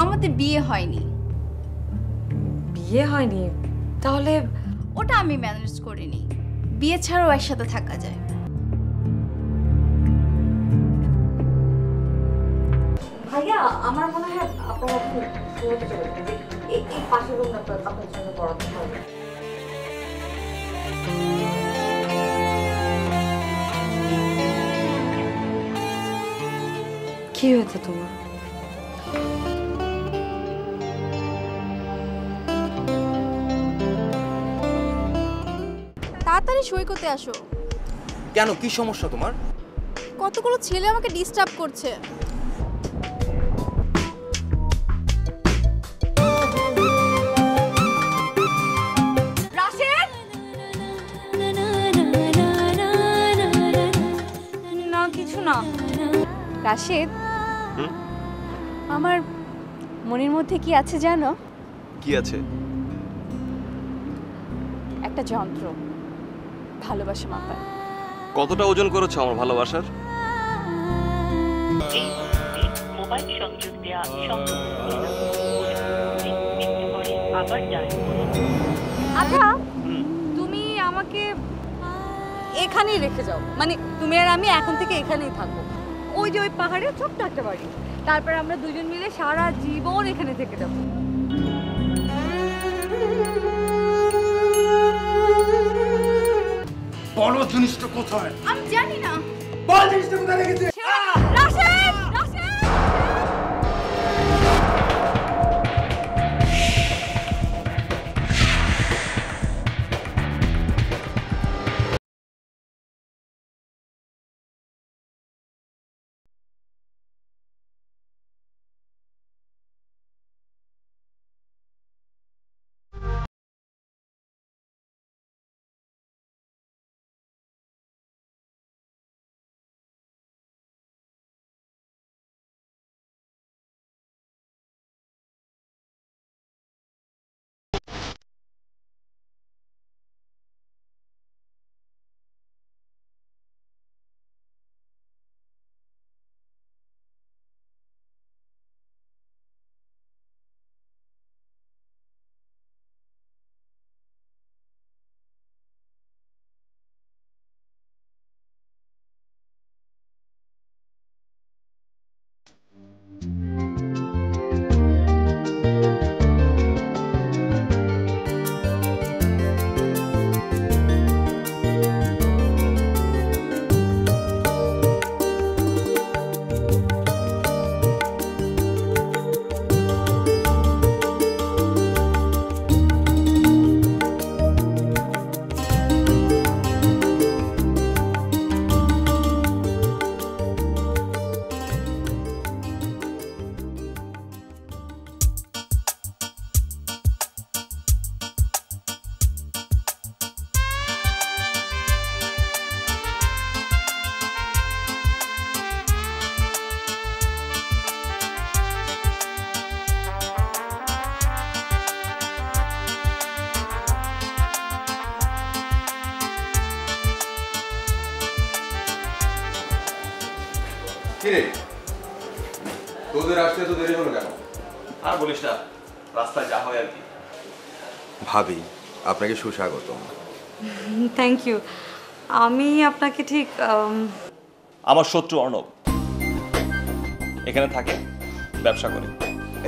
আমাদের বিয়ে হয়নি। বিয়ে হয়নি? তাহলে ওটা আমি ম্যানেজ করিনি। বিয়ে ছাড়াও একসাথে থাকা যায়। ভাইয়া আমার মনে হয় আপনারা শুনতে চলে যাবেন। এই পাশের রুমটা আপনার জন্য বড় হবে। কি হয়েছে তোমার? তাড়াতাড়ি সৈকতে আসো। কেন, কি সমস্যা তোমার? কতগুলো ছেলে আমাকে ডিস্টার্ব করছে। রাশেদ, না কিছু না। রাশেদ, আমার মনের মধ্যে কি আছে জানো? কি আছে? একটা যন্ত্র, ভালোবাসা মাপার। কতটা ওজন করেছো আমার ভালোবাসার? মোবাইল সংযোগ দেওয়া আবার আচ্ছা, তুমি আমাকে এখানেই রেখে যাও, মানে তুমি আর আমি এখন থেকে এখানেই থাকবো। ওই যে ওই পাহাড়ে ছোট্ট একটা বাড়ি, তারপর আমরা দুজন মিলে সারা জীবন এখানে থেকে যাবো। বড় জিনিসটা কোথায়? আমি জানি না। বল জিনিসটা কোথায় রেখেছে? রাশেদ, রাশেদ! কিরে, তোদের আসতে তো দেরি হলো কেন? আর বলিস না, রাস্তায় যা হয় আর কি। ভাবি, আপনাকে সুস্বাগতম। Thank you. আমি আপনাকে ঠিক আমার শত্রু অর্ণব এখানে থাকে, ব্যবসা করে।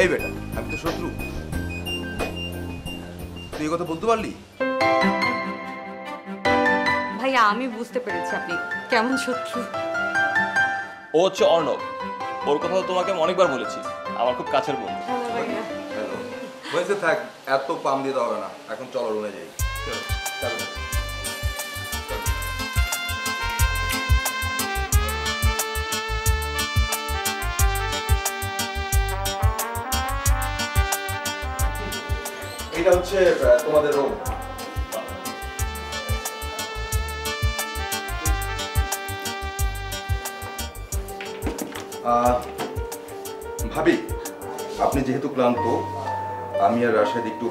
এই বেটা, আমি তো শত্রু? তুই এই কথা বলতে পারলি? ভাইয়া আমি বুঝতে পেরেছি আপনি কেমন শত্রু। ও হচ্ছে অর্ণব, ওর কথা তো তোমাকে আমি অনেকবার বলেছি, আমার খুব কাছের বন্ধু। হয়েছে, থাক, এত পাম দিতে হবে না। এখন চলো রুমে যাই। চলো। এটা হচ্ছে তোমাদের রুম। ভাবি, আপনি যেহেতু ক্লান্ত, আমি আর রাশেদ একটু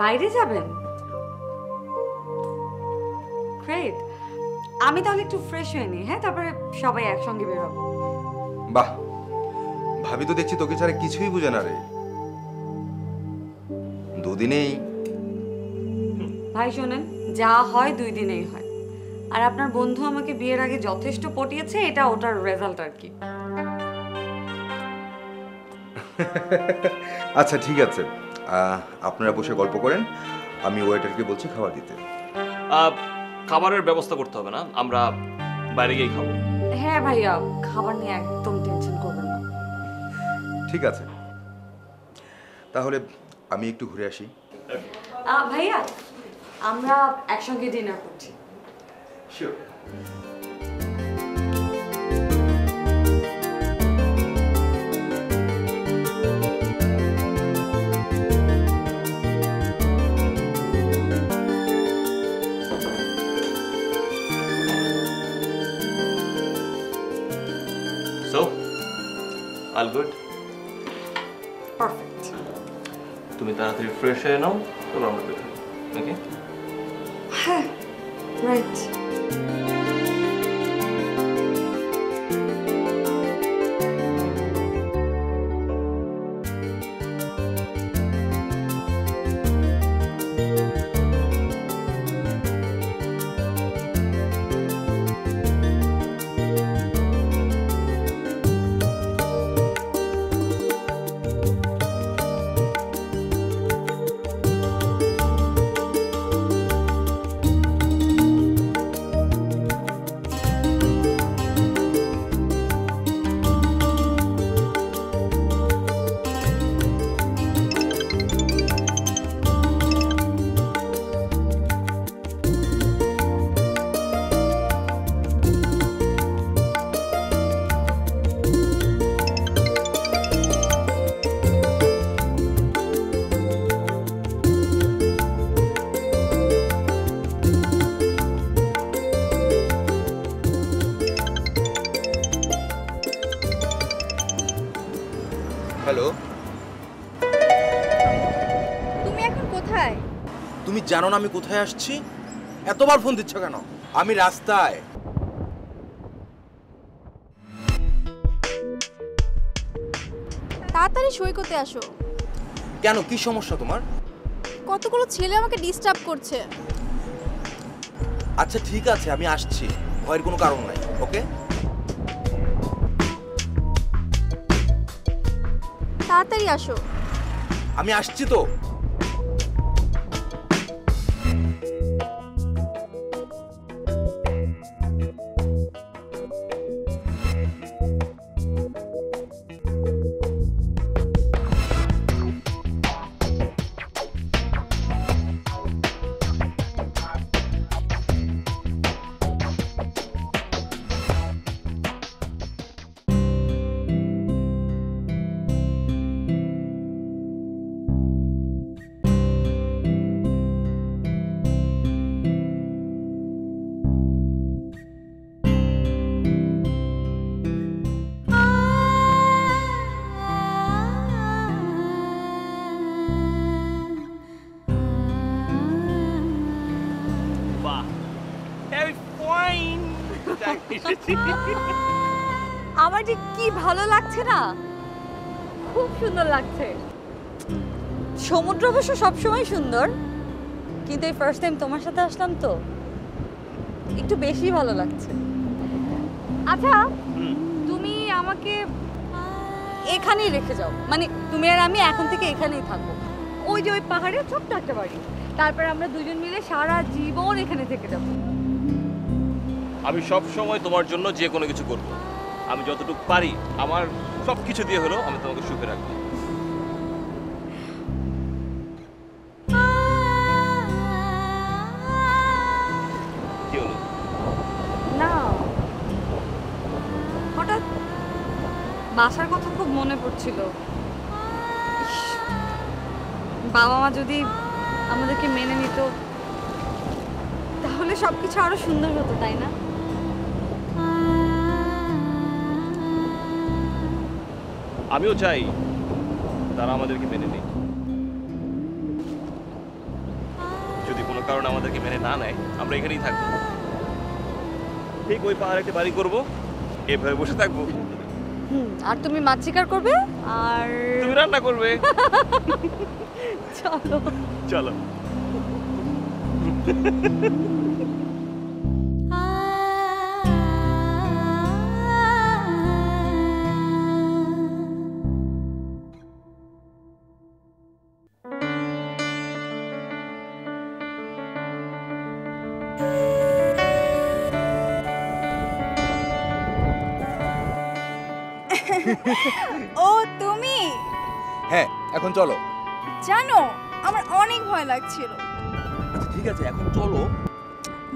বাইরে যাবেন? গ্রেট। আমি তাহলে একটু ফ্রেশ হয়ে নিই, হ্যাঁ, তারপরে সবাই একসঙ্গে বের হবো। বাহ, ভাবি তো দেখছি তোকে ছাড়া কিছুই বুঝে না রে। দুদিনেই ভাই শোনেন, যা হয় 2 দিনেই হয়। আর আপনার বন্ধু আমাকে বিয়ের আগে যথেষ্ট পটিয়েছে, এটা ওটার রেজাল্ট আর কি। আচ্ছা ঠিক আছে, আপনারা বসে গল্প করেন, আমি ওয়েটারকে বলছি খাবার দিতে। খাবারের ব্যবস্থা করতে হবে না, আমরা বাইরে গিয়েই খাবো। হ্যাঁ ভাইয়া, খাবার নিয়ে একদম টেনশন করবেন না। ঠিক আছে, তাহলে আমি একটু ঘুরে আসি। ভাইয়া, আমরা একসঙ্গে ডিনার করছি। Sure. So all good. Perfect. তুমি তাড়াতাড়ি ফ্রেশ হয়ে নাও, তারপর আমরা বের হই। ওকে? হ্যাঁ, রাইট। হ্যালো, তুমি এখন কোথায়? তুমি জানো না আমি কোথায় আসছি? এতবার ফোন দিচ্ছ কেন? আমি রাস্তায়। তাড়াতাড়ি সৈকতে আসো। কেন, কি সমস্যা তোমার? কতগুলো ছেলে আমাকে ডিস্টার্ব করছে। আচ্ছা ঠিক আছে, আমি আসছি, ভয়ের কোনো কারণ নাই। ওকে, তাড়াতাড়ি আসো। আমি আসছি তো। আমার যে কি ভালো লাগছে না, খুব সুন্দর লাগছে। সমুদ্র অবশ্য সবসময় সুন্দর, কিন্তু এই ফার্স্ট টাইম তোমার সাথে আসলাম তো একটু বেশি ভালো লাগছে। আচ্ছা, তুমি আমাকে এখানেই রেখে যাও, মানে তুমি আর আমি এখন থেকে এখানেই থাকবো। ওই যে ওই পাহাড়ে ছোট্ট একটা বাড়ি, তারপর আমরা দুজন মিলে সারা জীবন এখানে থেকে যাবো। আমি সব সময় তোমার জন্য যে কোনো কিছু করব। আমি যতটুকু পারি আমার সব কিছু দিয়ে হলো আমি তোমাকে সুখে রাখবো। কি হলো? না, হঠাৎ বাসার কথা খুব মনে পড়ছিল। ইস, বাবা মা যদি আমাদেরকে মেনে নিত তাহলে সবকিছু আরো সুন্দর হতো, তাই না? আমিও চাই তারা আমাদেরকে মেনে নেয়। যদি কোনো কারণে আমাদেরকে মেনে না নেয়, আমরা এখানেই থাকবো, ঠিক ওই পাহাড়ে একটা বাড়ি করবো, এভাবে বসে থাকবো। আর তুমি মাছ শিকার করবে আর তুমি রান্না করবে। চলো চলো। ও তুমি হ্যাঁ এখন চলো। জানো আমার অনেক ভয় লাগছিল। আচ্ছা ঠিক আছে এখন চলো।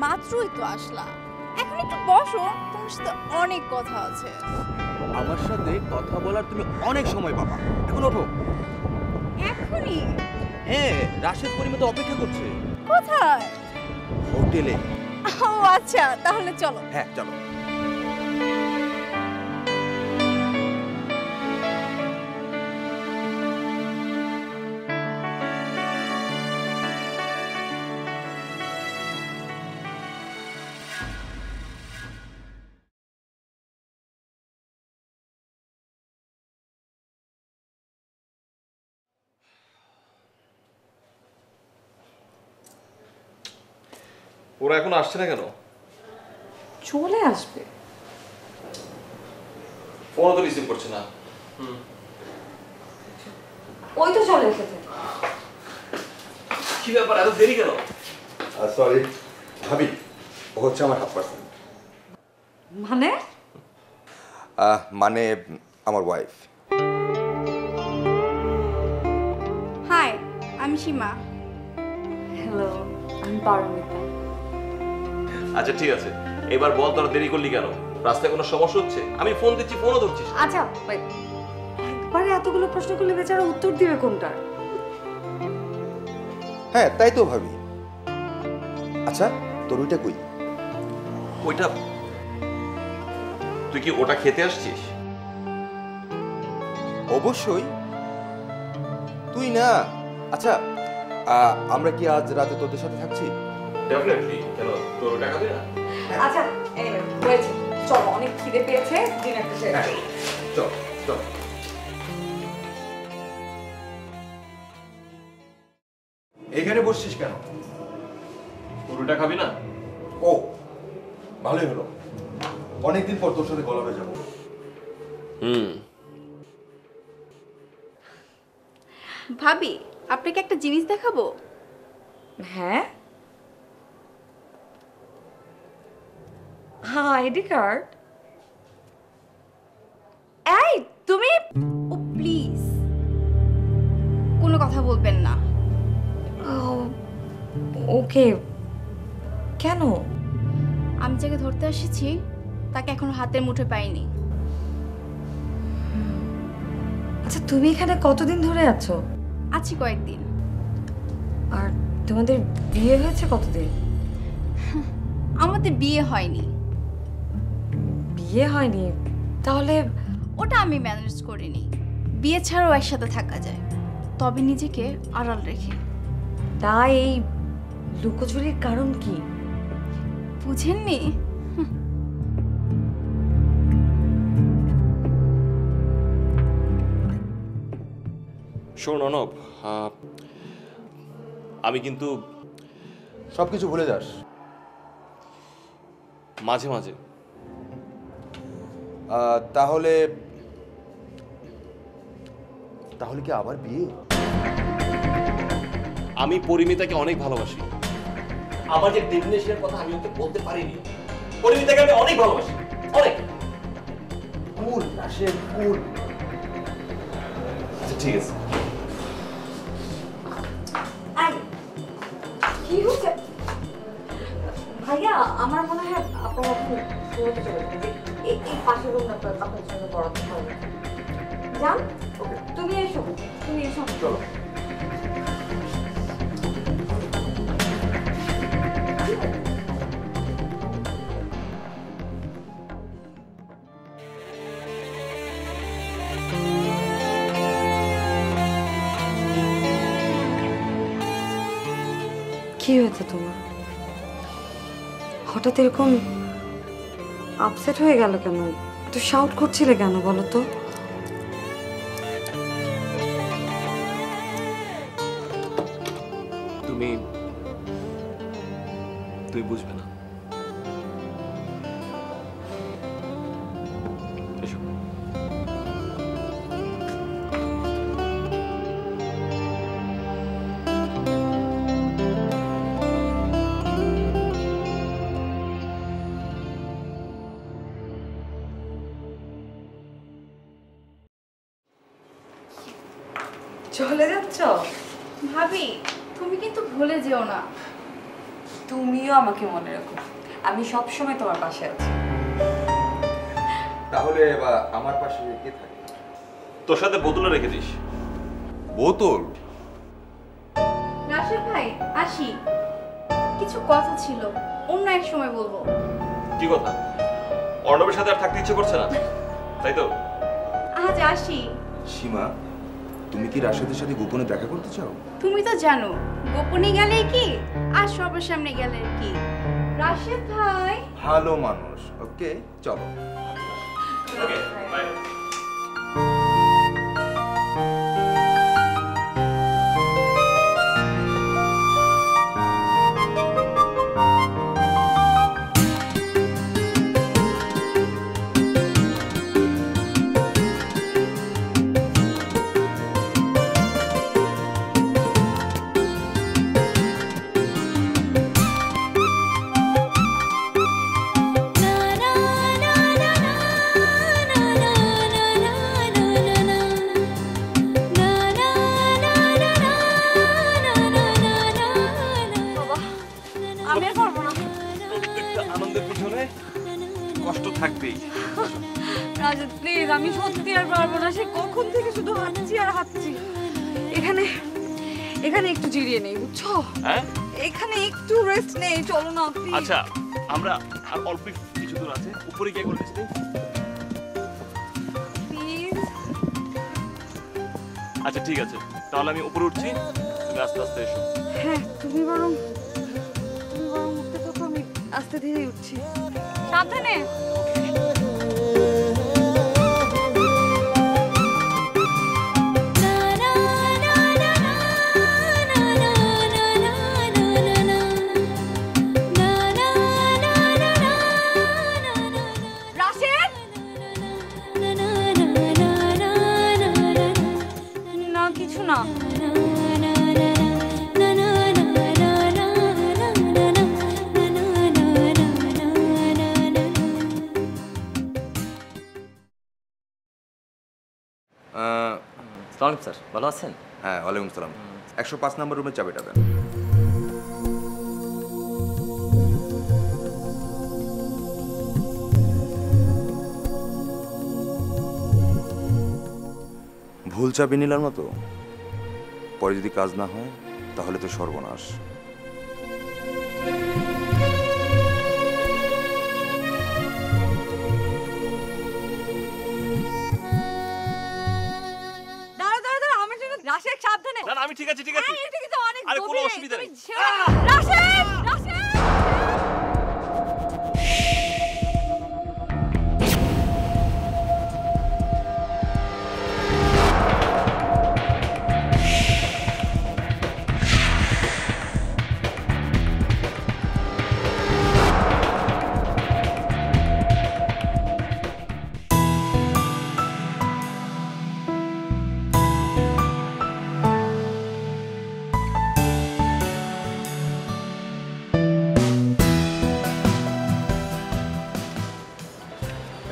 মাত্রই তো আসলা, এখন একটু বসো, তোমার সাথে অনেক কথা আছে। আমার সাথে কথা বলার তুমি অনেক সময় পাবা, এখন ওঠো। এখনই? হ্যাঁ, রাশেদ পরিমে তো অপেক্ষা করছে। কোথায়? হোটেলে। ও আচ্ছা, তাহলে চলো। হ্যাঁ চলো। ওরা এখন আসছে না কেন? চলে আসবে। ফোন তো রিসিভ করছে না। ওই তো চলে এসেছে। কি ব্যাপার, এত দেরি কেন? সরি ভাবি, ও হচ্ছে আমার হাফ পার্সেন্ট। মানে মানে আমার ওয়াইফ। হাই, আমি সীমা। হ্যালো, আমি পারমিতা। আচ্ছা ঠিক আছে, এবার বল তোরা দেরি করলি কেন? রাস্তায় কোনো সমস্যা হচ্ছে? আমি ফোন দিচ্ছি, ফোনও ধরছিস। আচ্ছা একবারে এতগুলো প্রশ্ন করলে বেচারা উত্তর দিবে কোনটার? হ্যাঁ তাই তো ভাবি। আচ্ছা তোর ওইটা কই? ওইটা তুই কি ওটা খেতে আসছিস? অবশ্যই তুই না। আচ্ছা আমরা কি আজ রাতে তোদের সাথে থাকছি? ডেফিনেটলি। কেন, তোর ওটা খাবি না? আচ্ছা হয়েছে, চলো, অনেক খিদে পেয়েছে, ডিনারটা শেষ করি। চল চল। এখানে বসছিস কেন? পুরোটা খাবি না? ও ভালোই হলো, অনেকদিন পর তোর সাথে গলা ভেজাবো। ভাবি, আপনাকে একটা জিনিস দেখাবো। হ্যাঁ, আইডি কার্ড। এই তুমি ও প্লিজ, কোনো কথা বলবেন না। ওকে, কেন? আমি যাকে ধরতে এসেছি তাকে এখনো হাতের মুঠে পাইনি। আচ্ছা তুমি এখানে কতদিন ধরে আছো? আছি কয়েকদিন। আর তোমাদের বিয়ে হয়েছে কতদিন? আমাদের বিয়ে হয়নি। বিয়ে হয়নি? তাহলে ওটা আমি ম্যানেজ করিনি। বিয়ে ছাড়াও একসাথে থাকা যায়, তবে নিজেকে আড়াল রেখে। তাই এই লুকোচুরির কারণ কি? বুঝেননি? শোন অনব, আমি কিন্তু সবকিছু ভুলে যাস মাঝে মাঝে। তাহলে তাহলে কি আবার বিয়ে? আমি পরিমিতাকে অনেক ভালোবাসি। আমার যে ডেফিনেশনের কথা আমি ওকে বলতে পারিনি। পরিমিতাকে আমি অনেক ভালোবাসি, অনেক। কুল রাশেদ, কুল। আচ্ছা ঠিক আছে। কি হচ্ছে ভাইয়া? আমার মনে হয় আপনারা শুরুতে চলে যাবেন। এই পাশের রুমটা আপনার জন্য বড় হবে। যান, তুমি এসো, তুমি এসো। চলো। কি হয়েছে তোমার? হঠাৎ এরকম আপসেট হয়ে গেল কেন? তো শাউট করছিলে কেন বলো তো? তুমি বুঝবে না। এসো। চলে যাচ্ছ? ভাবি তুমি কিন্তু ভুলে যেও না। তুমিও আমাকে মনে রাখো, আমি সব সময় তোমার পাশে আছি। তাহলে আমার পাশে কে থাকে? তোর সাথে বোতলে রেখে দিস। বোতল? রাশেদ ভাই আসি, কিছু কথা ছিল, অন্য এক সময় বলবো। কি কথা? অর্ণবের সাথে আর থাকতে ইচ্ছে করছে না, তাই তো? আজ আসি। সীমা, তুমি কি রাশেদের সাথে গোপনে দেখা করতে চাও? তুমি তো জানো গোপনে গেলে কি আর সবার সামনে গেলে কি। রাশেদ ভাই ভালো মানুষ। ওকে চলো। Okay bye. আমি আর পারবো না। প্রত্যেকটা আনন্দের পিছনে কষ্ট থাকবেই। রাজেদ প্লিজ, আমি সত্যি আর পারবো না। সে কখন থেকে শুধু হাঁটছি আর হাঁটছি। এখানে একটু জিরিয়ে নেই, বুঝছো? হ্যাঁ এখানে একটু রেস্ট নেই, চলো না প্লিজ। আচ্ছা, আমরা আর অল্প কিছু দূর আছে, উপরে গিয়ে করে দিচ্ছি। প্লিজ। আচ্ছা ঠিক আছে, তাহলে আমি উপরে উঠছি, তুমি আস্তে আস্তে এসো। হ্যাঁ, তুমি বরং উঠতে থাকো, আমি আস্তে ধীরে উঠছি। সাবধানে। রাশেদ! না, কিছু না। সালাম স্যার, ভালো আছেন? হ্যাঁ, ওয়ালাইকুম সালাম। 105 নম্বর রুমের চাবিটা দেন। ভুল চাবি নিলাম না তো? পরে যদি কাজ না হয় তাহলে তো সর্বনাশ। দাঁড়া, আমার জন্য। রাশেদ, সাবধানে। না না, আমি ঠিক আছে ঠিক আছে। এটা কিন্তু অনেক আরে কোনো গভীরে, অসুবিধা তুমি নেই। ছেড়ে দাও। রাশেদ!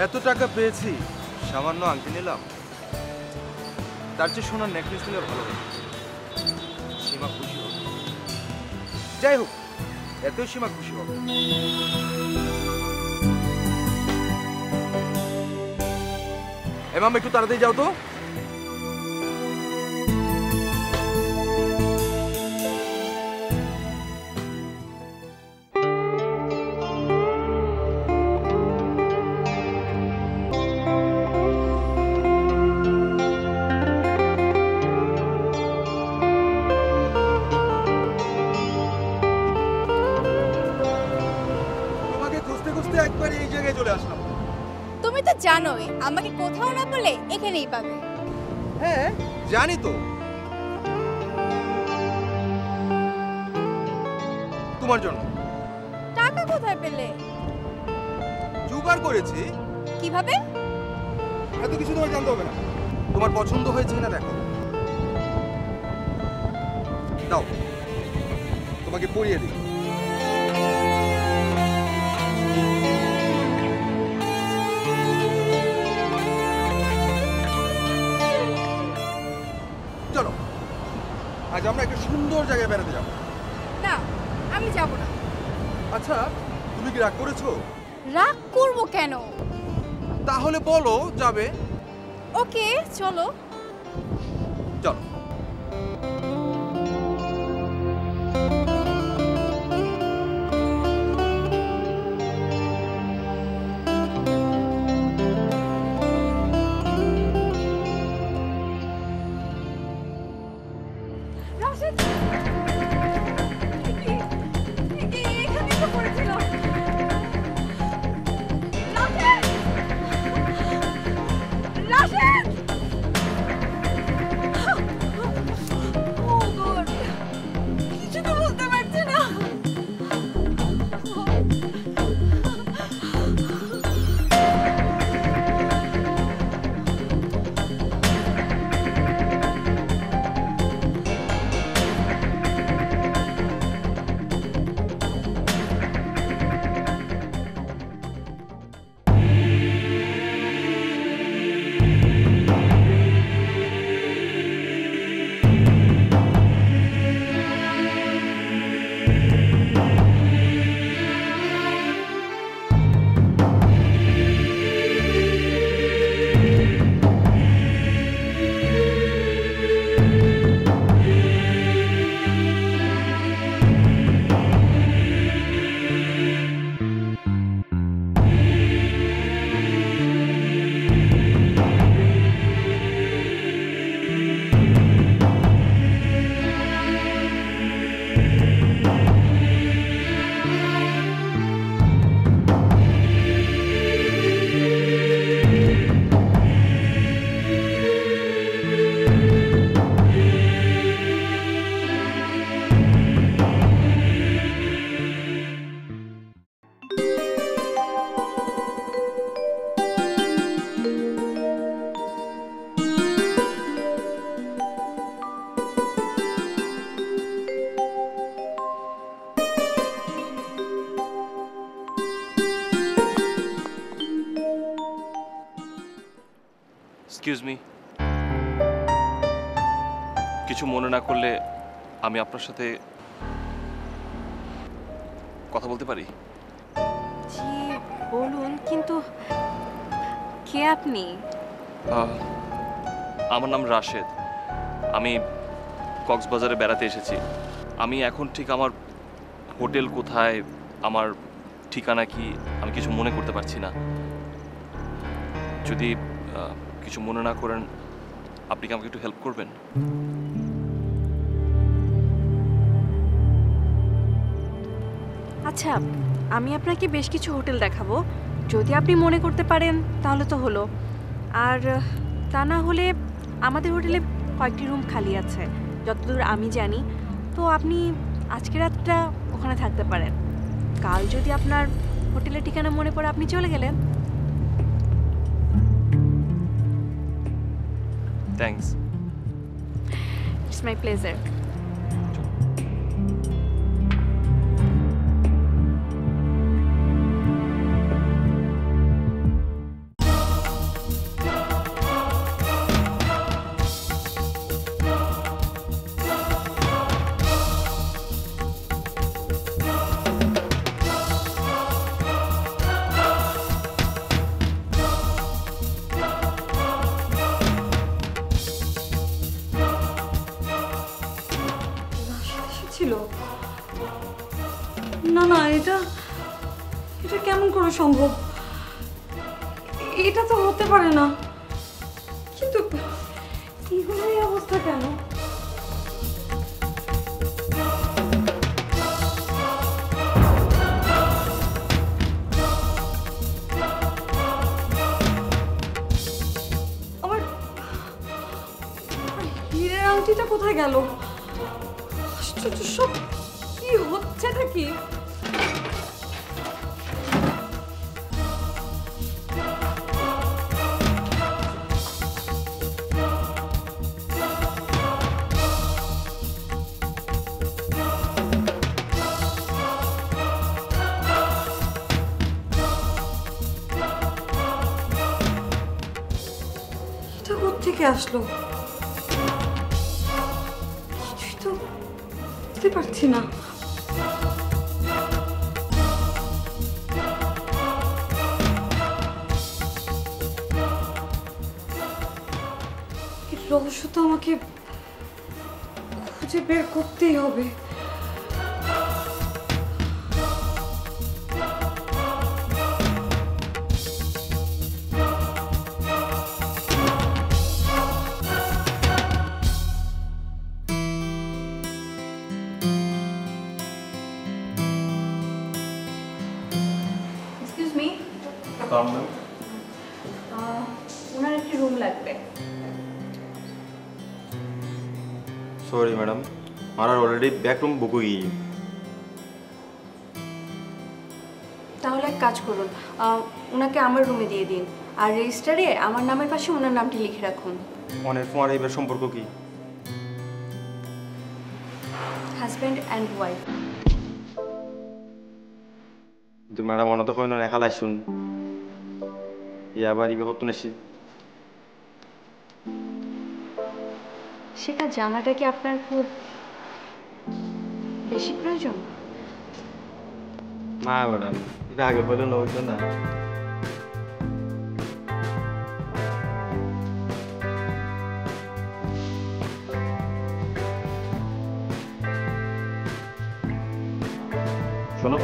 এত টাকা পেয়েছি, সামান্য আংটি নিলাম। তার চেয়ে সোনার নেকলেস নিলে ভালো হতো। সীমা খুশি হবে। যাই হোক, এতেও সীমা খুশি হবে। এমাম, একটু তাড়াতাড়ি যাও তো। একবার এই জায়গায় চলে আসলাম। তুমি তো জানোই আমাকে কোথাও না বলে এখানেই পাবে। হ্যাঁ জানি তো। তোমার জন্য। টাকা কোথায় পেলে? জোগাড় করেছি। কিভাবে? এত কিছু তোমার জানতে হবে না। তোমার পছন্দ হয়েছে না দেখো। দাও, তোমাকে পরিয়ে দিই। চলো, আজ আমরা একটা সুন্দর জায়গায় বেড়াতে যাবো। না, আমি যাব না। আচ্ছা, তুমি কি রাগ করেছো? রাগ করব কেন? তাহলে বলো যাবে। ওকে, চলো। চলো। রাশেদ, এখানেই তো পড়েছিল। রাশেদ! রাশেদ! Oh God! কিছু তো বলতে পারছি না। এক্সকিউজ মি, কিছু মনে না করলে আমি আপনার সাথে কথা বলতে পারি? জি বলুন, কিন্তু কে আপনি? আমার নাম রাশেদ। আমি কক্সবাজারে বেড়াতে এসেছি। আমি এখন ঠিক আমার হোটেল কোথায়, আমার ঠিকানা কি, আমি কিছু মনে করতে পারছি না। যদি কিছু মনে না করেন, আপনি কি আমাকে একটু হেল্প করবেন? আচ্ছা, আমি আপনাকে বেশ কিছু হোটেল দেখাবো। যদি আপনি মনে করতে পারেন তাহলে তো হলো, আর তা না হলে আমাদের হোটেলে কয়েকটি রুম খালি আছে যতদূর আমি জানি। তো আপনি আজকে রাতটা ওখানে থাকতে পারেন। কাল যদি আপনার হোটেলের ঠিকানা মনে পড়ে আপনি চলে গেলেন। থ্যাঙ্কস। It's my pleasure. ছিল না, না, এটা কেমন করে সম্ভব? এটা তো হতে পারে না। কিন্তু এগুলো এই অবস্থা কেন? আমার হীরের আংটিটা কোথায় গেল? আশ্চর্য, সব কি হচ্ছে? হচ্ছেটা কি? এটা কোত্থেকে আসলো? কিছুই তো বুঝতে পারছি না। এর রহস্য তো আমাকে খুঁজে বের করতেই হবে। এক্সকিউজ মি, ওনার একটি রুম লাগবে। सॉरी मैडम, हमारा ऑलरेडी बैक रूम बुक हुई है। তাহলে এক কাজ করুন, ওনাকে আমার রুমে দিয়ে দিন, আর রেজিস্টারে আমার নামের পাশে ওনার নামটি লিখে রাখুন। অনেক তোমার এইবার সম্পর্ক কি? Husband and wife. কিন্তু ম্যাডাম অন্য তো কোনো লেখা লাইছুন ই আবার ইবে কত নেছি সেটা জানাটা কি আপনার খুব বেশি প্রয়োজন? না ম্যাডাম, এটা আগে বলে না হইতো না। শোনো,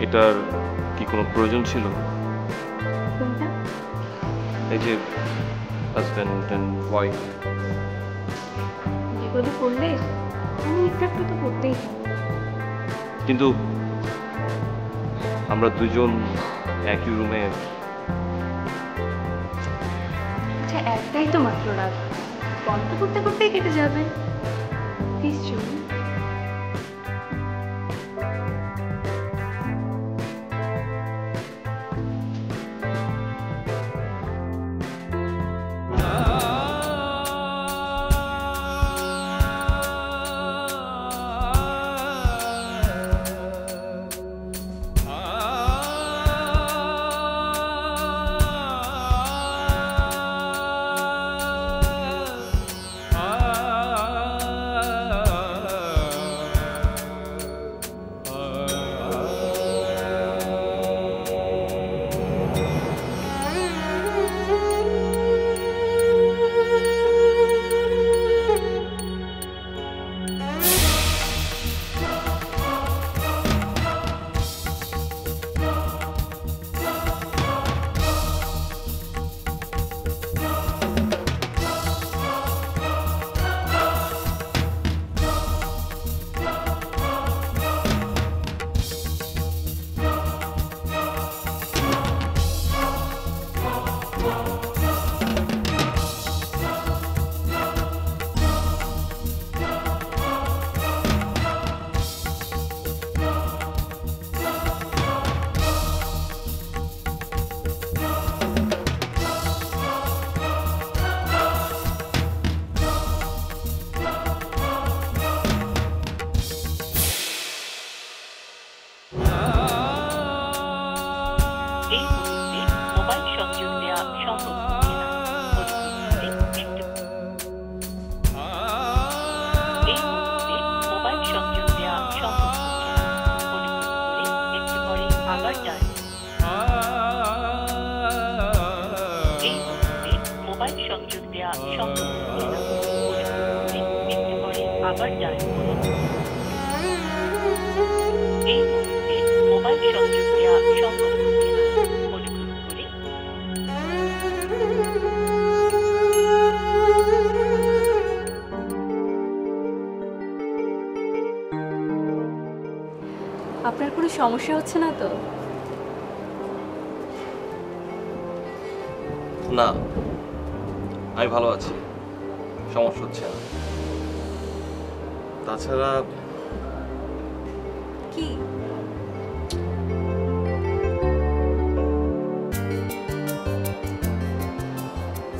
এটার কি কোনো প্রয়োজন ছিল? কোনটা? এই যে হাজব্যান্ড অ্যান্ড ওয়াইফ। যেগুলো করলে আমি একটু তো করতেই হবে। কিন্তু আমরা দুজন একই রুমে। আচ্ছা, একটাই তো মাত্র রাত, বন্ধ করতে করতেই কেটে যাবে। প্লিজ চলুন। এই মুহূর্তে মোবাইল সংযোগ দেওয়া সম্ভব হচ্ছে না। এই মুহূর্তে মোবাইল সংযোগ দেওয়া সম্ভব হচ্ছে না। অনুগ্রহ করে একটু পরে আবার ডায়াল। এই মুহূর্তে মোবাইল সংযোগ দেওয়া সম্ভব হচ্ছে না। অনুগ্রহ করে একটু পরে আবার ডায়াল করুন। এই মুহূর্তে মোবাইল সংযোগ দেওয়া সম্ভব হচ্ছে না। অনুগ্রহ করে আপনার কোনো সমস্যা হচ্ছে না তো? না, আমি ভালো আছি, সমস্যা হচ্ছে না। তাছাড়া কি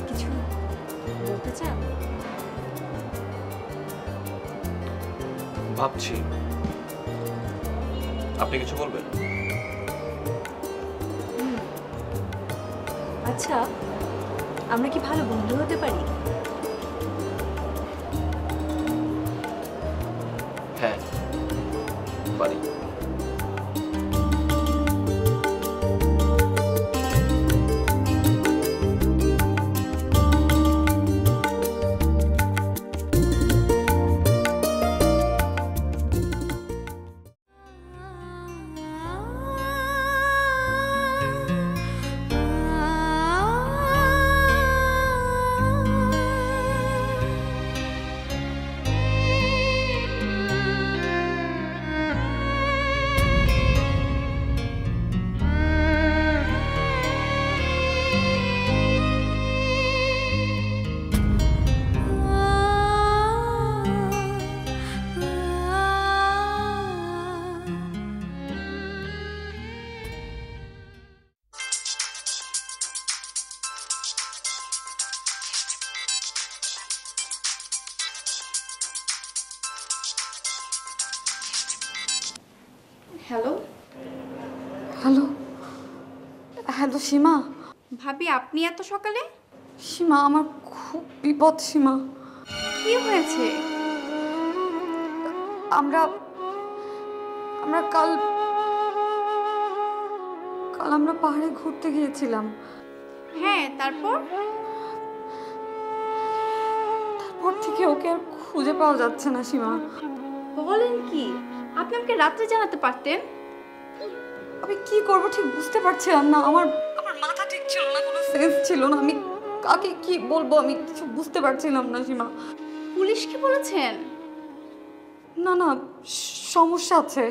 কিছু বলতে চান? ভাবছি আপনি কিছু বলবেন? আচ্ছা, আমরা কি ভালো বন্ধু হতে পারি? হ্যাঁ পারি। হ্যালো হ্যালো হ্যালো সীমা। ভাবি, আপনি এত সকালে? সীমা, আমার খুব বিপদ সীমা। কি হয়েছে? আমরা আমরা কাল কাল আমরা পাহাড়ে ঘুরতে গিয়েছিলাম। হ্যাঁ, তারপর? তারপর থেকে ওকে আর খুঁজে পাওয়া যাচ্ছে না সীমা। বলেন কি? আপনি আমাকে রাত্রে জানাতে পারতেন। আমি কি করব ঠিক বুঝতে পারছিলাম না। আমার মাথা ঠিক ছিল না, কোনো সেন্স ছিল না। আমি কাকে কি বলবো আমি কিছু বুঝতে পারছিলাম না সীমা। পুলিশকে বলেছেন? না না, সমস্যা আছে।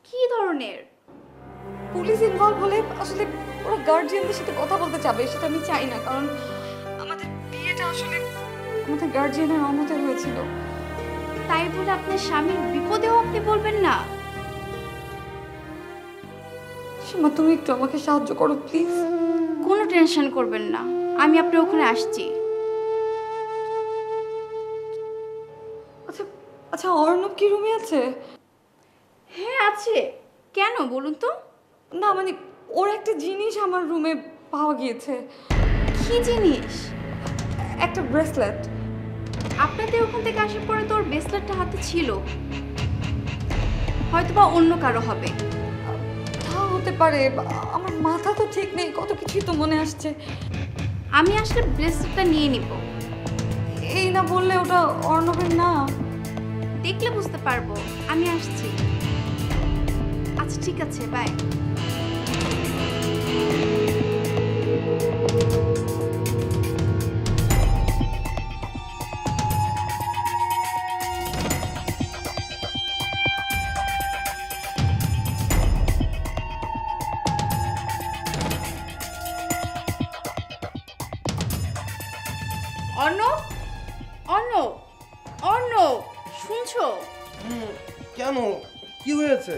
কি ধরনের? পুলিশ ইনভলভ হলে আসলে ওরা গার্জিয়ানদের সাথে কথা বলতে চাবে, সেটা আমি চাই না। কারণ আমাদের বিয়েটা আসলে আমাদের গার্জিয়ানের অনুমতি হয়েছিল। তাই বলে আপনার স্বামীর বিপদেও আপনি বলবেন না? সীমা, তুমি একটু আমাকে সাহায্য করো প্লিজ। কোনো টেনশন করবেন না, আমি আপনার ওখানে আসছি। আচ্ছা আচ্ছা, অর্ণব কি রুমে আছে? হ্যাঁ আছে। কেন বলুন তো? না মানে ওর একটা জিনিস আমার রুমে পাওয়া গিয়েছে। কি জিনিস? একটা ব্রেসলেট। আপনাদের ওখান থেকে আসার পরে তো ওর ব্রেসলেটটা হাতে ছিল, হয়তোবা অন্য কারো হবে। তা হতে পারে, আমার মাথা তো ঠিক নেই, কত কিছুই তো মনে আসছে। আমি আসলে ব্রেসলেটটা নিয়ে নিব। এই না বললে ওটা অর্ণবের না? দেখলে বুঝতে পারবো। আমি আসছি। আচ্ছা ঠিক আছে, বাই। অর্ণব, অর্ণব, অর্ণব, শুনছো? কেন, কি হয়েছে?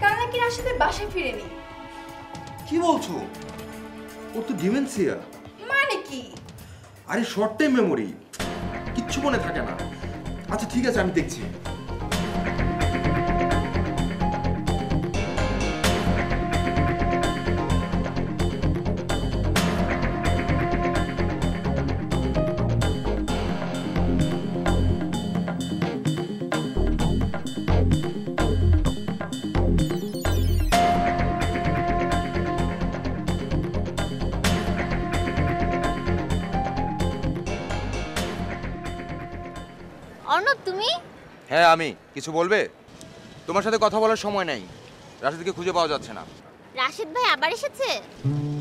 কাল নাকি রাশিদে বাসায় ফিরেনি। কি বলছো? ওর তো ডিমেনসিয়া। মানে কি? আরে শর্ট টাইম মেমোরি, কিচ্ছু মনে থাকে না। আচ্ছা ঠিক আছে, আমি দেখছি। অর্ণব, তুমি? হ্যাঁ আমি। কিছু বলবে? তোমার সাথে কথা বলার সময় নেই। রাশিদকে খুঁজে পাওয়া যাচ্ছে না। রাশিদ ভাই আবার এসেছে?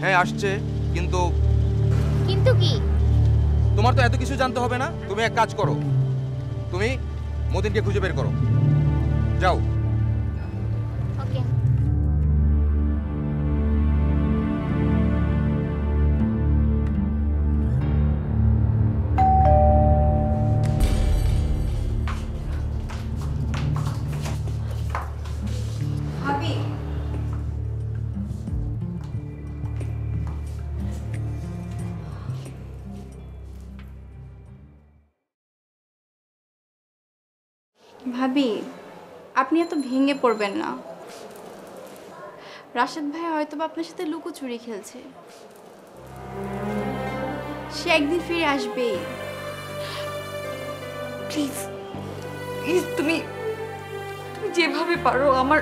হ্যাঁ আসছে, কিন্তু কিন্তু কি? তোমার তো এত কিছু জানতে হবে না। তুমি এক কাজ করো, তুমি মতিনকে খুঁজে বের করো, যাও। ওকে। ভাবি, আপনি এত ভেঙে পড়বেন না। রাশেদ ভাই হয়তো বা আপনার সাথে লুকোচুরি খেলছে। সে একদিন ফিরে আসবেই। প্লিজ প্লিজ তুমি যেভাবে পারো আমার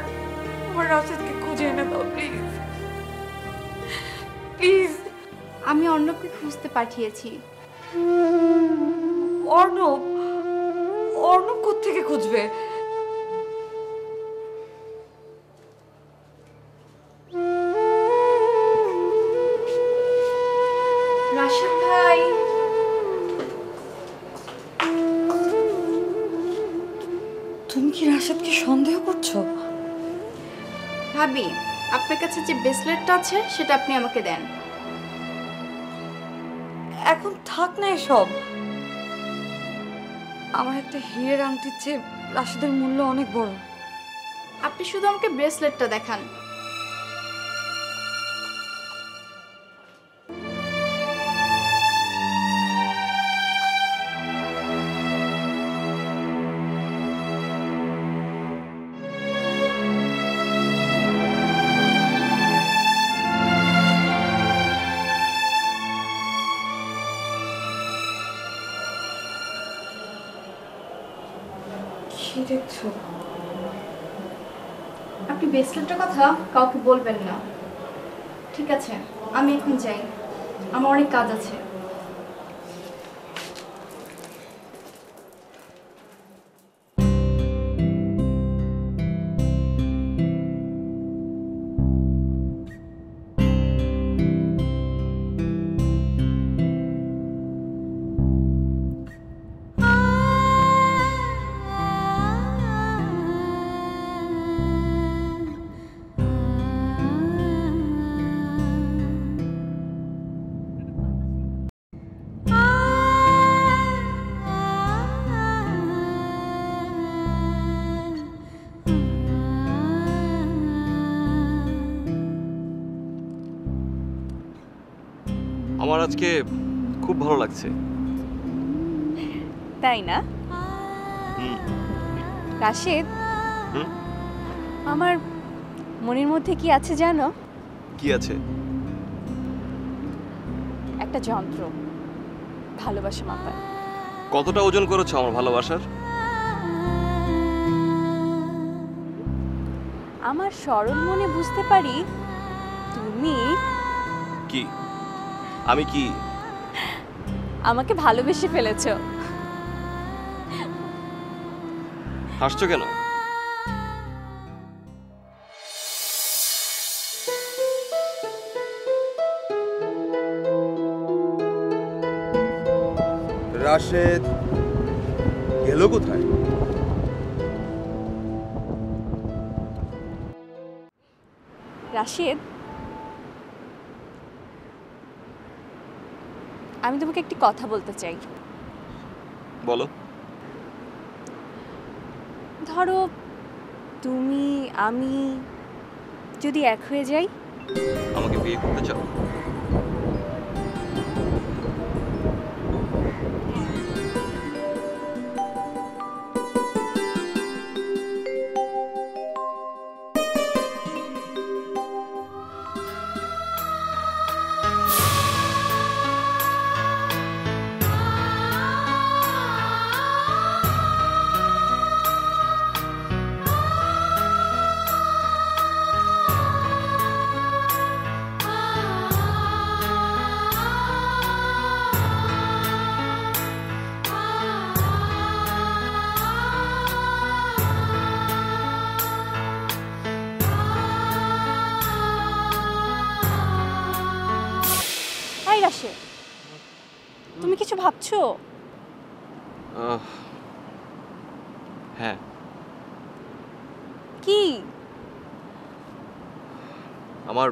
রাশেদকে খুঁজে এনে দাও প্লিজ প্লিজ। আমি অর্ণবকে খুঁজতে পাঠিয়েছি। অর্ণব কোত্থেকে খুঁজবে? রাশেদ ভাই, তুমি কি রাশেদকে সন্দেহ করছো? ভাবি, আপনার কাছে যে ব্রেসলেটটা আছে সেটা আপনি আমাকে দেন। এখন থাক না এসব। আমার একটা হীরের আংটির চেয়ে রাশেদের মূল্য অনেক বড়। আপনি শুধু আমাকে ব্রেসলেটটা দেখান। কি দেখছো? আপনি ব্রেসলেটটার কথা কাউকে বলবেন না, ঠিক আছে? আমি এখন যাই, আমার অনেক কাজ আছে। আমার আজকে খুব ভালো লাগছে। তাই না হুম। রাশেদ? হুম? আমার মনের মধ্যে কি আছে জানো? কি আছে? একটা যন্ত্র, ভালোবাসা মাপার। কতটা ওজন করেছো আমার ভালোবাসার? আমার সরল মনে বুঝতে পারি তুমি কি? আমি কি? আমাকে ভালোবেসে ফেলেছো। হাসছো কেন? রাশেদ গেল কোথায়? রাশেদ, আমি তোমাকে একটি কথা বলতে চাই। বলো। ধরো তুমি আমি যদি এক হয়ে যাই। আমাকে বিয়ে করতে চাও? রাশেদ, তুমি কিছু ভাবছো? হ্যাঁ। কি? আমার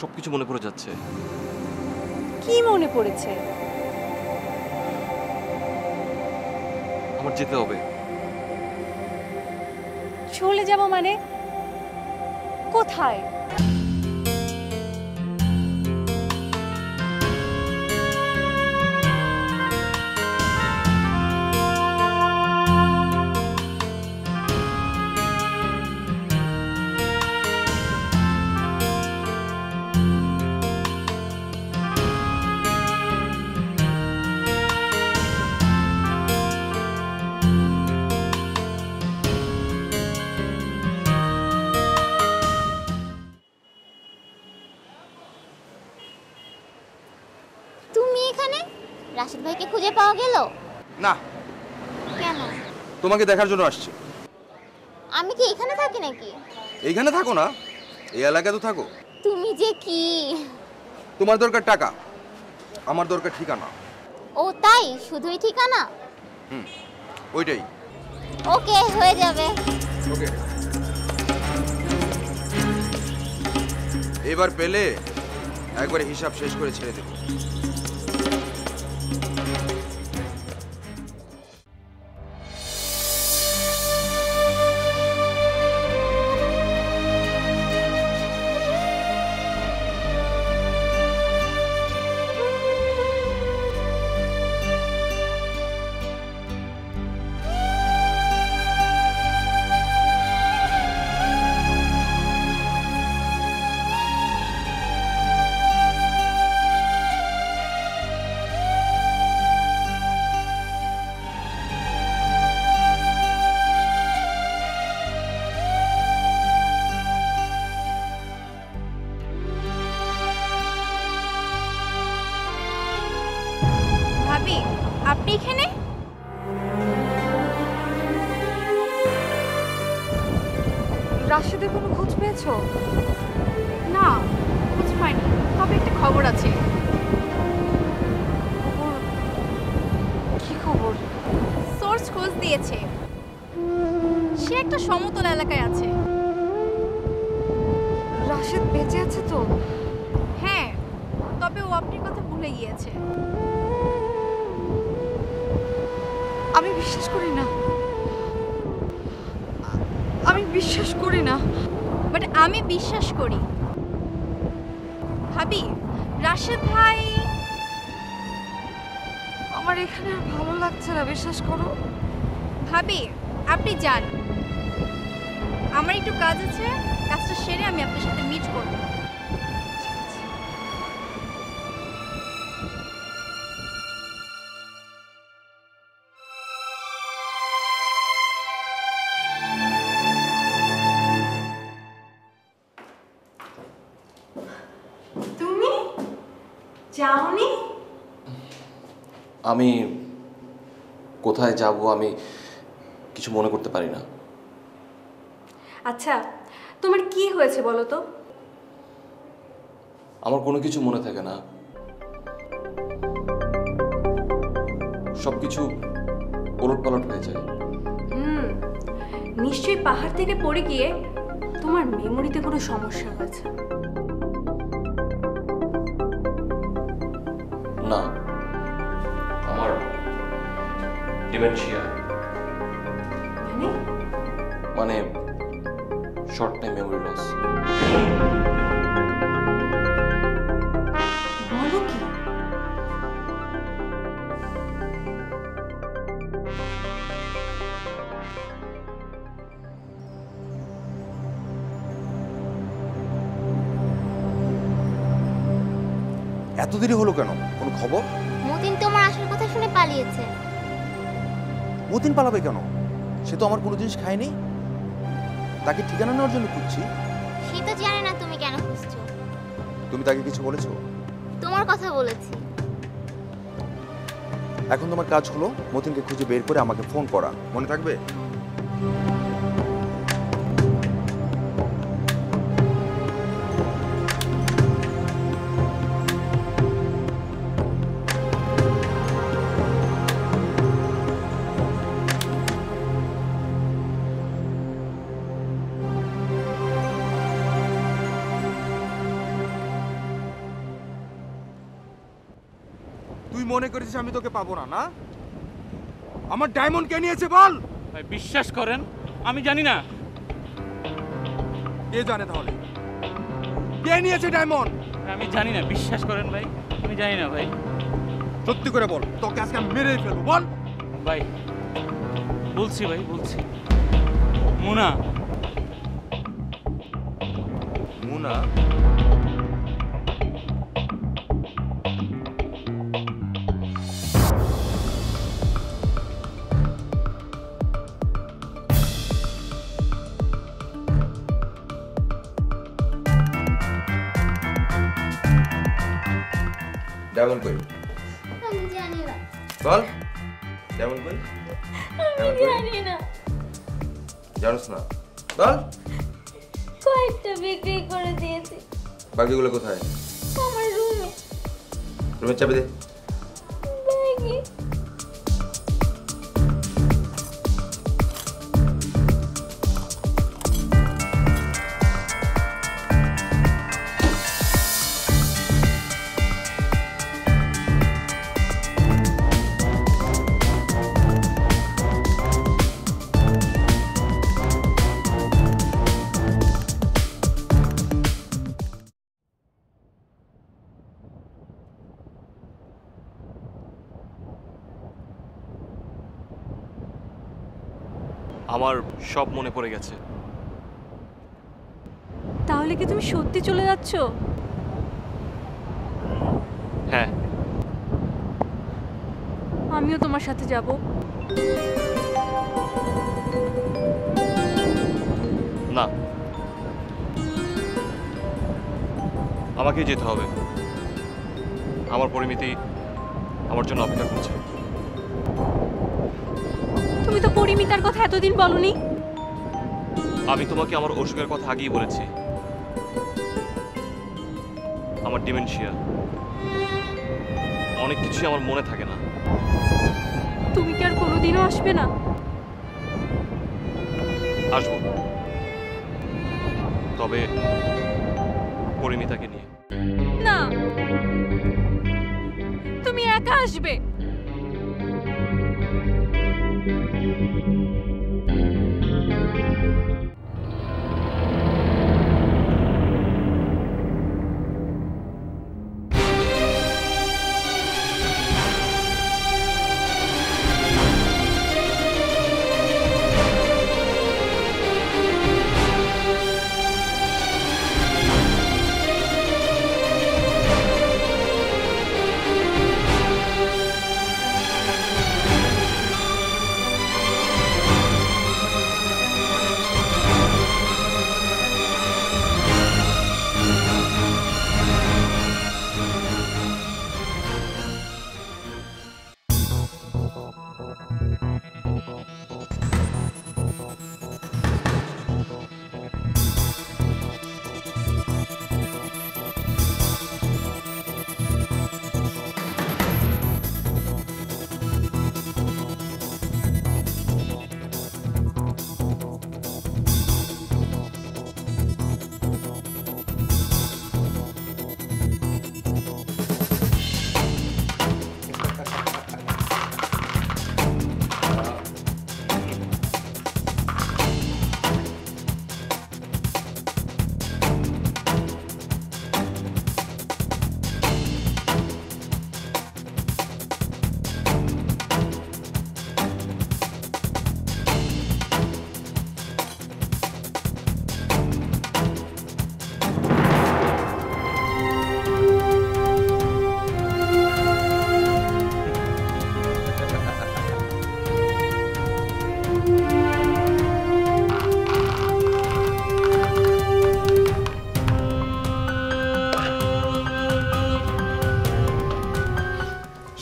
সবকিছু মনে পড়ে যাচ্ছে। কি মনে পড়েছে? আমার যেতে হবে। চলে যাব মানে? কোথায়? এখানে? রাশিদ ভাইকে খুঁজে পাওয়া গেল? না, কেন? তোমাকে দেখার জন্য আসছি। আমি কি এখানে থাকি নাকি? এইখানে থাকো না, এই এলাকায় তো থাকো। তুমি যে কি! তোমার দরকার টাকা, আমার দরকার ঠিকানা। ও তাই? শুধুই ঠিকানা? ওইটাই। ওকে, হয়ে যাবে। ওকে, এবার পেলে একবারে হিসাব শেষ করে ছেড়ে দেব। ভাবি, আপনি এখানে? রাশিদের কোনো খোঁজ পেয়েছো? না, খোঁজ পাইনি। তবে একটা খবর আছে। কি খবর? সোর্স খোঁজ দিয়েছে, সে একটা সমতল এলাকায় আছে। রাশিদ বেঁচে আছে তো? হ্যাঁ, তবে ও আপনার কথা ভুলে গিয়েছে। আমি বিশ্বাস করি না, আমি বিশ্বাস করি না। বাট আমি বিশ্বাস করি। ভাবি, রাশেদ ভাই... আমার এখানে আর ভালো লাগছে না, বিশ্বাস করো। ভাবি, আপনি যান, আমার একটু কাজ আছে, কাজটা সেরে আমি আপনার সাথে মিট করব। তুমি যাওনি? আমি কোথায় যাব আমি কিছু মনে করতে পারি না। আচ্ছা, তোমার কি হয়েছে বলো তো? আমার কোনো কিছু মনে থাকে না, সব কিছু ওলটপালট হয়ে যায়। নিশ্চয়ই পাহাড় থেকে পড়ে গিয়ে তোমার মেমোরিতে কোনো সমস্যা হয়েছে। না, আমার ডিমেনশিয়া, মানে শর্ট টাইম মেমোরি লস। বলো কি? এত দেরি হলো কেন? কোনো খবর? মতিন তোমার আসার কথা শুনে পালিয়েছে। মতিন পালাবে কেন? সে তো আমার কোনো জিনিস খায়নি। তাকে ঠিকানা নেওয়ার জন্য খুঁজছি। সে তো জানে না তুমি কেন খুঁজছো। তুমি তাকে কিছু বলেছো? তোমার কথা বলেছি। এখন তোমার কাজ হলো মতিনকে খুঁজে বের করে আমাকে ফোন করা, মনে থাকবে? তুই মনে করেছিস আমি তোকে পাবো না? না, আমার ডায়মন্ড কে নিয়েছে বল। ভাই বিশ্বাস করেন, আমি জানি না। কে জানে তাহলে? কে নিয়েছে ডায়মন্ড? আমি জানি না, বিশ্বাস করেন ভাই, আমি জানি না ভাই। সত্যি করে বল, তোকে আজকে আমি মেরেই ফেলবো। বল ভাই, বলছি ভাই, বলছি। মুনা। মুনা? ডায়মন্ড কই? বল কেমন কই? আমি জানি না। জানোস না? বল। কয়েকটা বিক্রি করে দিয়েছি। বাকিগুলো কোথায়? আমার রুমে। রুমের চাবি দে। ব্যাগে। আমার সব মনে পড়ে গেছে। তাহলে কি তুমি সত্যি চলে যাচ্ছ? হ্যাঁ, আমিও তোমার সাথে যাব। না, আমাকে যেতে হবে। আমার পরিমিতি আমার জন্য অপেক্ষা করছে। তুমি তো পরিমিতার কথা এতদিন বলনি। আমি তোমাকে আমার অসুখের কথা আগেই বলেছি। আমার ডিমেনশিয়া, অনেক কিছুই আমার মনে থাকে না। তুমি কি আর কোনোদিনও আসবে না? আসবো, তবে পরিমিতাকে নিয়ে। না, তুমি একা আসবে।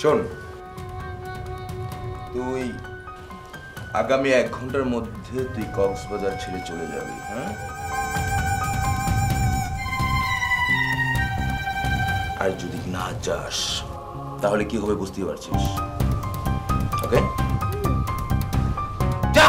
শোন, তুই আগামী 1 ঘন্টার মধ্যে তুই কক্সবাজার ছেড়ে চলে যাবি। হ্যাঁ, আর যদি না যাস তাহলে কি হবে বুঝতে পারছিস? ওকে, যা।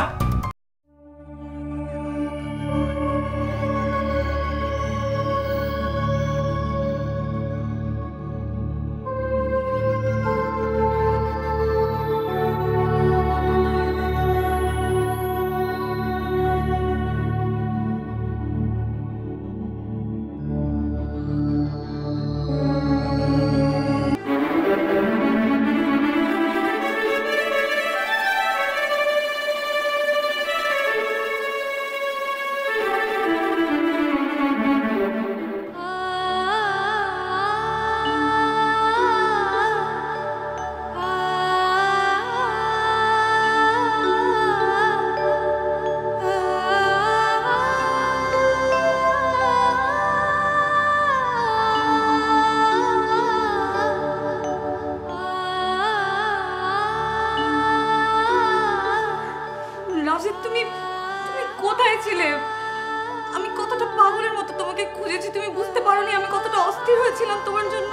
তুমি বুঝতে পারোনি আমি কতটা অস্থির হয়েছিলাম তোমার জন্য।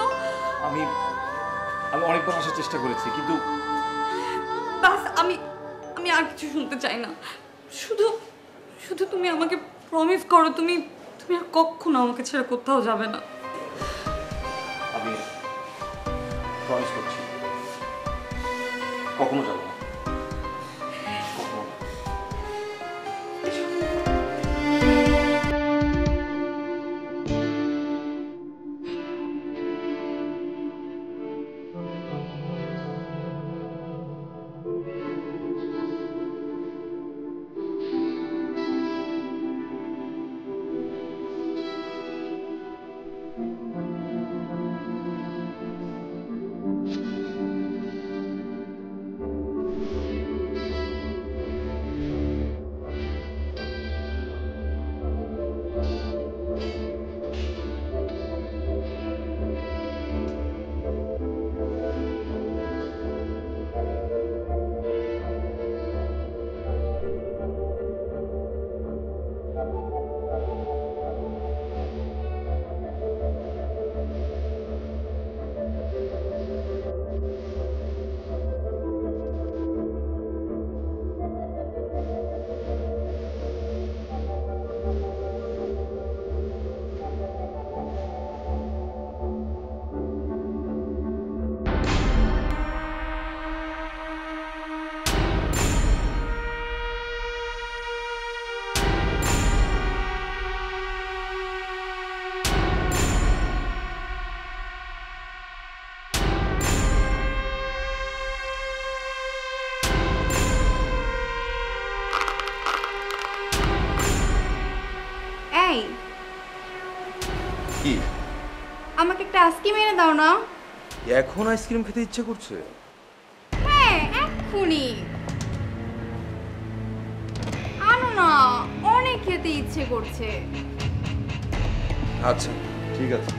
আমি আমি অনেকবার আসার চেষ্টা করেছি, কিন্তু বাস আমি আমি আর কিছু শুনতে চাই না। শুধু শুধু তুমি আমাকে প্রমিস করো, তুমি তুমি আর কখনো আমাকে ছেড়ে কোথাও যাবে না। আমি প্রমিস করছি কখনো যাবো না। এই কি আমাকে একটা আইসক্রিম এনে দাও না। এখন আইসক্রিম খেতে ইচ্ছে করছে? হ্যাঁ এক্ষুনি আনো না, অনেক খেতে ইচ্ছে করছে। আচ্ছা ঠিক আছে।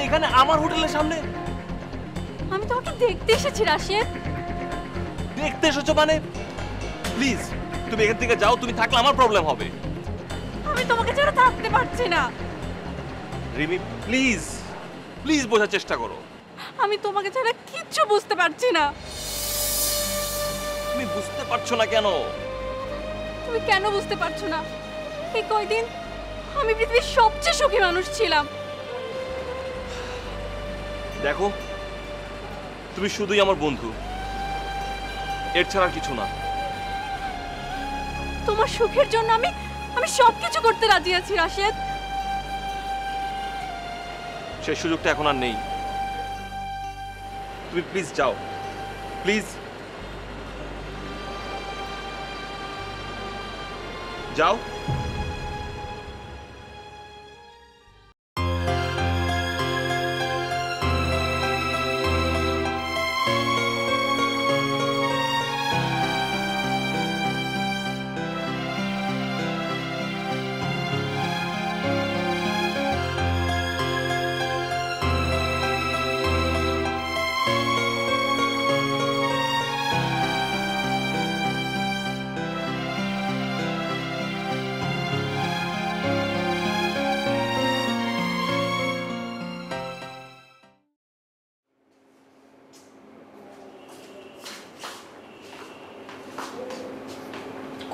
এখানে আমার হোটেলের সামনে? আমি তোমাকে দেখতে এসেছি রাশেদ। দেখতে এসেছো মানে? প্লিজ তুমি এখান থেকে যাও, তুমি থাকলে আমার প্রবলেম হবে। আমি তোমাকে ছাড়া থাকতে পারছি না। রিমি প্লিজ প্লিজ বোঝার চেষ্টা করো। আমি তোমাকে ছাড়া কিচ্ছু বুঝতে পারছি না। তুমি বুঝতে পারছো না কেন? তুমি কেন বুঝতে পারছো না? এই কয়দিন আমি পৃথিবীর সবচেয়ে সুখী মানুষ ছিলাম। দেখো তুমি শুধুই আমার বন্ধু, এর ছাড়া কিছু না। তোমার সুখের জন্য আমি আমি সবকিছু করতে রাজি আছি রাশেদ। সেই সুযোগটা এখন আর নেই। তুমি প্লিজ যাও, প্লিজ যাও।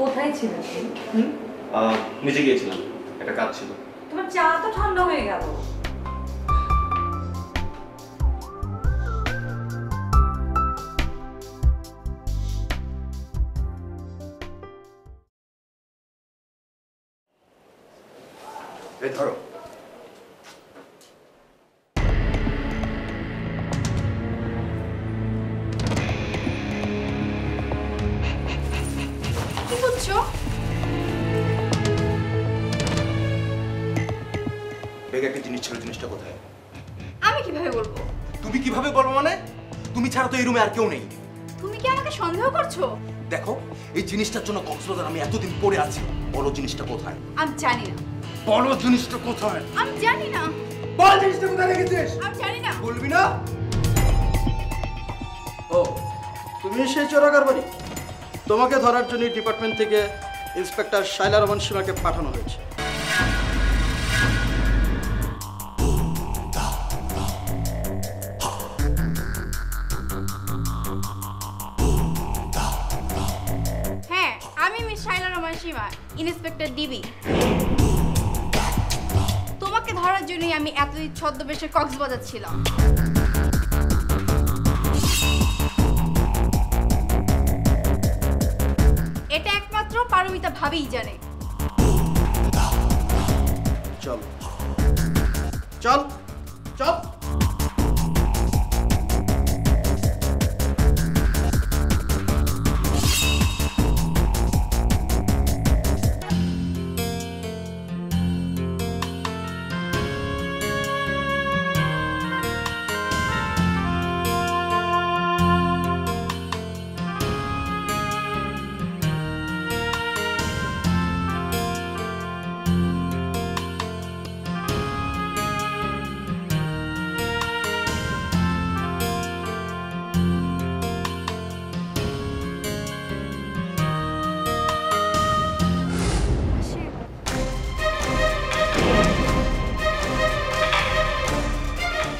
কোথায় ছিল? নিচে গিয়েছিলাম, একটা কাজ ছিল। তোমার চা তো ঠান্ডা হয়ে গেল। এই ধরো। কি করছো? ব্যাগে একটা জিনিস ছিল, জিনিসটা কোথায়? আমি কিভাবে বলবো? তুমি কিভাবে বলবো মানে? তুমি ছাড়া তো এই রুমে আর কেউ নেই। তুমি কি আমাকে সন্দেহ করছো? দেখো, এই জিনিসটার জন্য কক্সবাজার আমি এতদিন পড়ে আছি। বলো জিনিসটা কোথায়? আমি জানি না। বলো জিনিসটা কোথায়? আমি জানি না। বল জিনিসটা কোথায় রেখেছিস? আমি জানি না। বলবি না? ও, তুমি সেই চোরাকার বাড়ি? তোমাকে ধরার জন্য ডিপার্টমেন্ট থেকে ইন্সপেক্টর শাইলা রহমান সীমাকে পাঠানো হয়েছে। হ্যাঁ, আমি মিস শাইলা রহমান সীমা, ইন্সপেক্টর ডিবি। তোমাকে ধরার জন্যই আমি এতদিন ছদ্মবেশে কক্সবাজার ছিলাম। এটা একমাত্র পারমিতা ভাবিই জানে। চল চল চল।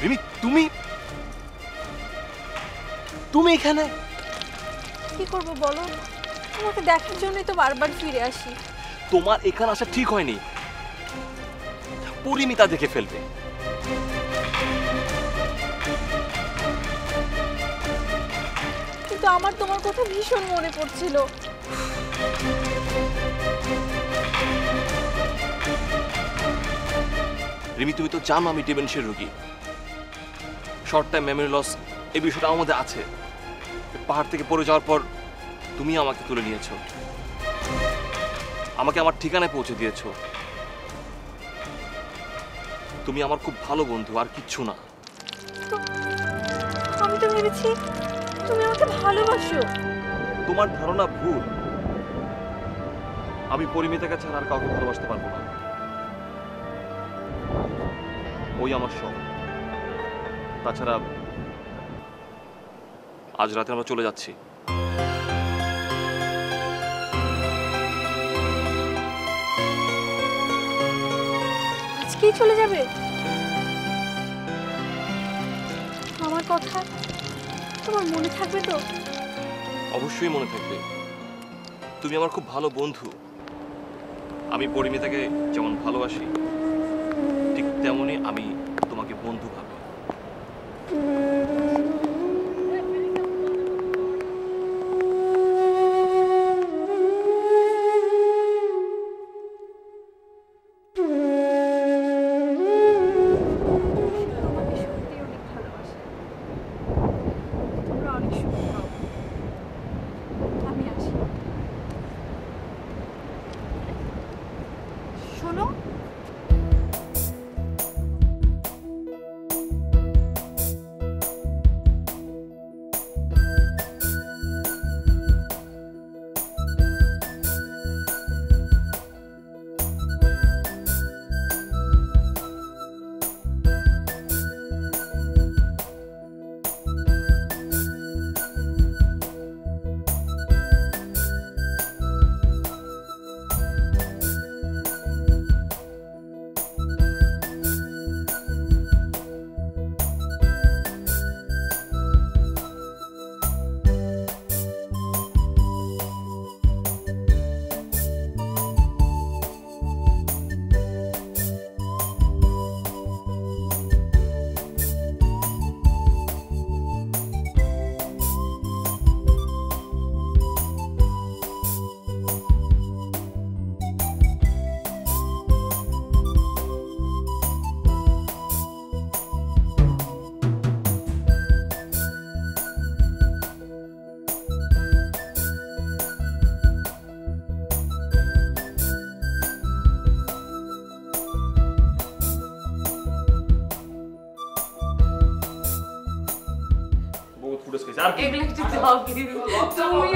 রিমি, তুমি তুমি এখানে? কি করবো বলো, তোমাকে দেখার জন্যই তো বারবার ফিরে আসি। তোমার এখানে আসা ঠিক হয়নি। পরিমিতা দেখে ফেলবে। কিন্তু আমার তোমার কথা ভীষণ মনে পড়ছিল। রিমি, তুমি তো জানো আমি ডিমেনশিয়ার রোগী। শর্ট টাইম মেমোরি লস এই বিষয়টা আমার মধ্যে আছে। পাহাড় থেকে পড়ে যাওয়ার পর তুমি আমাকে তুলে নিয়েছো, আমাকে আমার ঠিকানায় পৌঁছে দিয়েছো। তুমি আমার খুব ভালো বন্ধু, আর কিচ্ছু না। আমি তো ভেবেছি তুমি আমাকে ভালোবাসো। তোমার ধারণা ভুল। আমি পরিমিতাকে ছাড়া আর কাউকে ভালোবাসতে পারবো না। ওই আমার সব। তাছাড়া আজ রাতে আমরা চলে যাচ্ছি। আজকেই চলে যাবে? আমার কথা তোমার মনে থাকবে তো? অবশ্যই মনে থাকবে। তুমি আমার খুব ভালো বন্ধু। আমি পরিমিতাকে যেমন ভালোবাসি, ঠিক তেমনই আমি তোমাকে বন্ধু ভাবি। শোনো, যার এগুলো একটু দাও please। তুমি